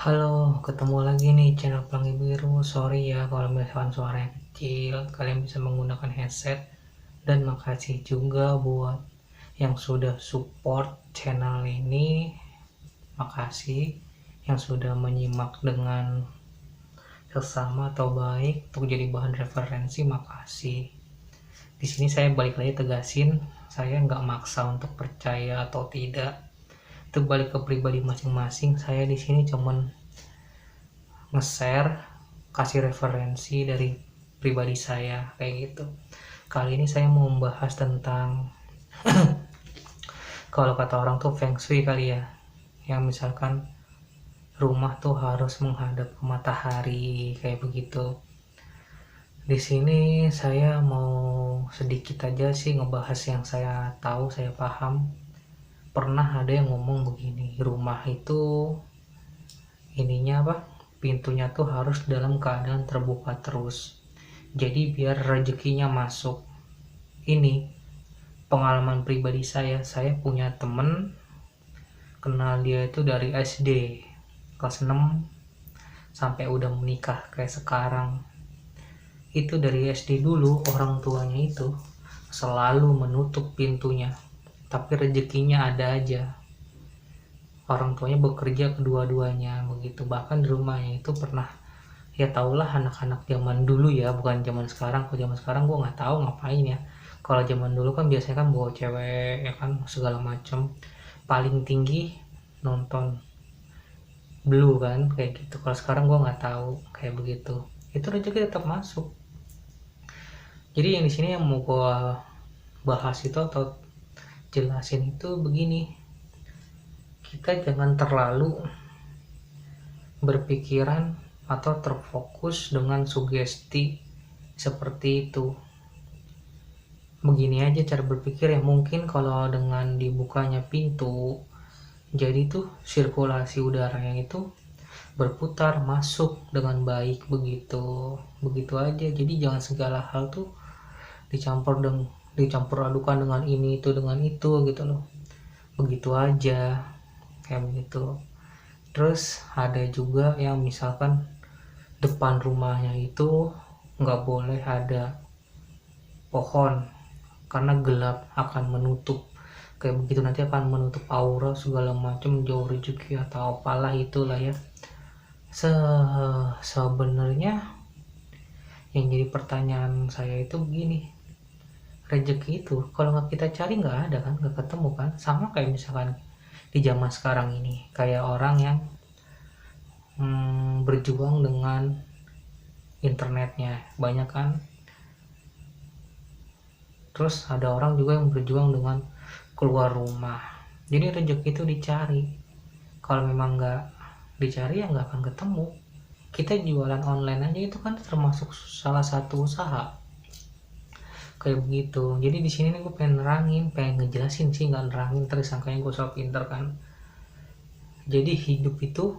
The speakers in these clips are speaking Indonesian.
Halo, ketemu lagi nih channel Pelangi Biru. Sorry ya kalau misalkan suaranya kecil, kalian bisa menggunakan headset. Dan makasih juga buat yang sudah support channel ini. Makasih yang sudah menyimak dengan sesama atau baik untuk jadi bahan referensi. Makasih. Di sini saya balik lagi tegasin, saya nggak maksa untuk percaya atau tidak. Itu balik ke pribadi masing-masing. Saya di sini cuman nge-share, kasih referensi dari pribadi saya kayak gitu. Kali ini saya mau membahas tentang kalau kata orang tuh feng shui kali ya, yang misalkan rumah tuh harus menghadap ke matahari kayak begitu. Di sini saya mau sedikit aja sih ngebahas yang saya tahu, saya paham. Pernah ada yang ngomong begini, rumah itu ininya apa, pintunya tuh harus dalam keadaan terbuka terus, jadi biar rezekinya masuk. Ini pengalaman pribadi saya punya temen, kenal dia itu dari SD kelas 6 sampai udah menikah kayak sekarang. Itu dari SD dulu orang tuanya itu selalu menutup pintunya, tapi rezekinya ada aja. Orang tuanya bekerja kedua-duanya begitu. Bahkan di rumahnya itu pernah, ya taulah anak-anak zaman dulu ya, bukan zaman sekarang. Kalau zaman sekarang gue nggak tahu ngapain ya. Kalau zaman dulu kan biasanya kan bawa cewek ya kan, segala macam. Paling tinggi nonton blue kan kayak gitu. Kalau sekarang gue nggak tahu kayak begitu. Itu rezeki tetap masuk. Jadi yang di sini yang mau gue bahas itu atau jelasin itu begini, kita jangan terlalu berpikiran atau terfokus dengan sugesti seperti itu. Begini aja cara berpikir ya, mungkin kalau dengan dibukanya pintu, jadi tuh sirkulasi udaranya itu berputar masuk dengan baik begitu. Begitu aja. Jadi jangan segala hal tuh dicampur adukan dengan ini itu gitu loh. Begitu aja. Kayak begitu. Terus ada juga yang misalkan depan rumahnya itu nggak boleh ada pohon karena gelap, akan menutup kayak begitu, nanti akan menutup aura segala macam, jauh rezeki atau apalah itulah ya. Sebenarnya yang jadi pertanyaan saya itu begini, rezeki itu kalau nggak kita cari nggak ada kan, nggak ketemu kan. Sama kayak misalkan di zaman sekarang ini, kayak orang yang berjuang dengan internetnya banyak kan. Terus ada orang juga yang berjuang dengan keluar rumah. Jadi rezeki itu dicari. Kalau memang nggak dicari ya nggak akan ketemu. Kita jualan online aja itu kan termasuk salah satu usaha kayak begitu. Jadi di sini nih gue pengen ngejelasin sih, nggak nerangin terus sangkanya gue so pinter kan. Jadi hidup itu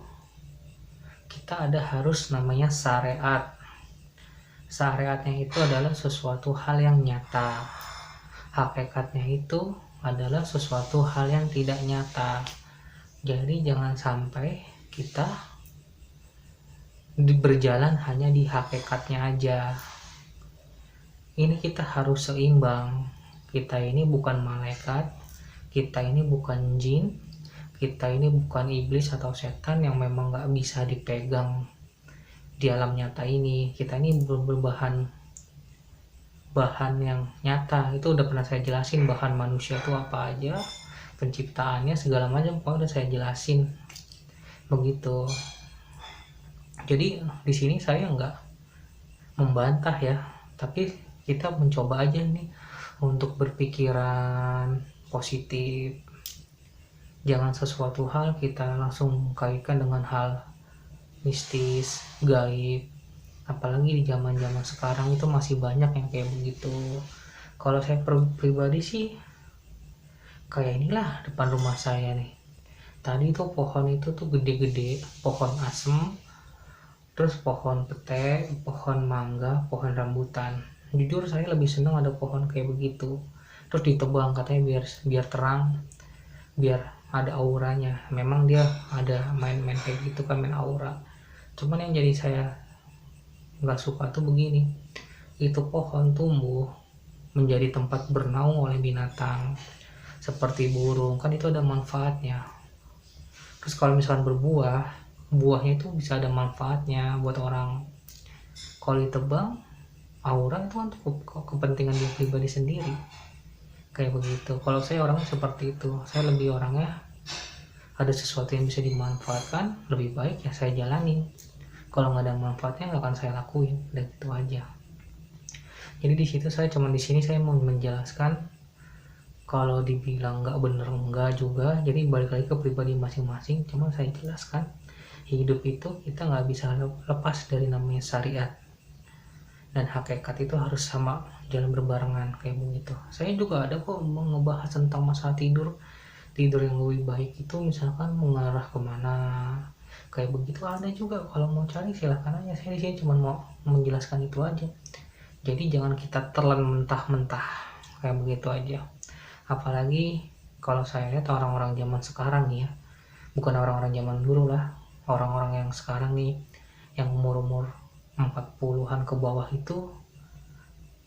kita ada harus namanya syariat. Syariatnya itu adalah sesuatu hal yang nyata, hakikatnya itu adalah sesuatu hal yang tidak nyata. Jadi jangan sampai kita berjalan hanya di hakikatnya aja. Ini kita harus seimbang. Kita ini bukan malaikat, kita ini bukan jin, kita ini bukan iblis atau setan yang memang gak bisa dipegang di alam nyata ini. Kita ini berbahan yang nyata. Itu udah pernah saya jelasin, bahan manusia itu apa aja, penciptaannya segala macam udah saya jelasin begitu. Jadi di sini saya nggak membantah ya, tapi kita mencoba aja nih untuk berpikiran positif. Jangan sesuatu hal kita langsung kaitkan dengan hal mistis, gaib. Apalagi di zaman-zaman sekarang itu masih banyak yang kayak begitu. Kalau saya pribadi sih kayak inilah depan rumah saya nih. Tadi tuh pohon itu tuh gede-gede, pohon asem, terus pohon pete, pohon mangga, pohon rambutan. Jujur saya lebih senang ada pohon kayak begitu. Terus ditebang katanya biar terang, biar ada auranya. Memang dia ada main-main kayak gitu kan, main aura. Cuman yang jadi saya nggak suka tuh begini, itu pohon tumbuh menjadi tempat bernaung oleh binatang seperti burung, kan itu ada manfaatnya. Terus kalau misalkan berbuah, buahnya itu bisa ada manfaatnya buat orang. Kalau ditebang, aura itu kan kepentingan dia pribadi sendiri, kayak begitu. Kalau saya orangnya seperti itu, saya lebih orangnya ada sesuatu yang bisa dimanfaatkan, lebih baik ya saya jalanin. Kalau nggak ada manfaatnya nggak akan saya lakuin, dan gitu aja. Jadi di situ saya cuma di sini saya mau menjelaskan, kalau dibilang nggak bener nggak juga, jadi balik lagi ke pribadi masing-masing. Cuma saya jelaskan, hidup itu kita nggak bisa lepas dari namanya syariat, dan hakikat itu harus sama, jalan berbarengan kayak begitu. Saya juga ada kok ngebahas tentang masalah tidur yang lebih baik itu misalkan mengarah kemana, kayak begitu ada juga. Kalau mau cari silahkan aja, saya di sini cuma mau menjelaskan itu aja. Jadi jangan kita telan mentah-mentah kayak begitu aja. Apalagi kalau saya lihat orang-orang zaman sekarang nih ya, bukan orang-orang zaman dulu lah, orang-orang yang sekarang nih, yang umur-umur 40-an ke bawah itu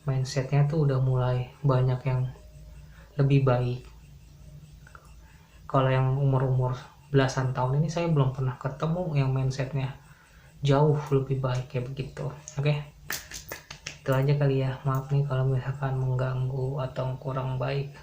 mindsetnya tuh udah mulai banyak yang lebih baik. Kalau yang umur-umur belasan tahun ini saya belum pernah ketemu yang mindsetnya jauh lebih baik kayak begitu. Oke, itu aja kali ya. Maaf nih kalau misalkan mengganggu atau kurang baik.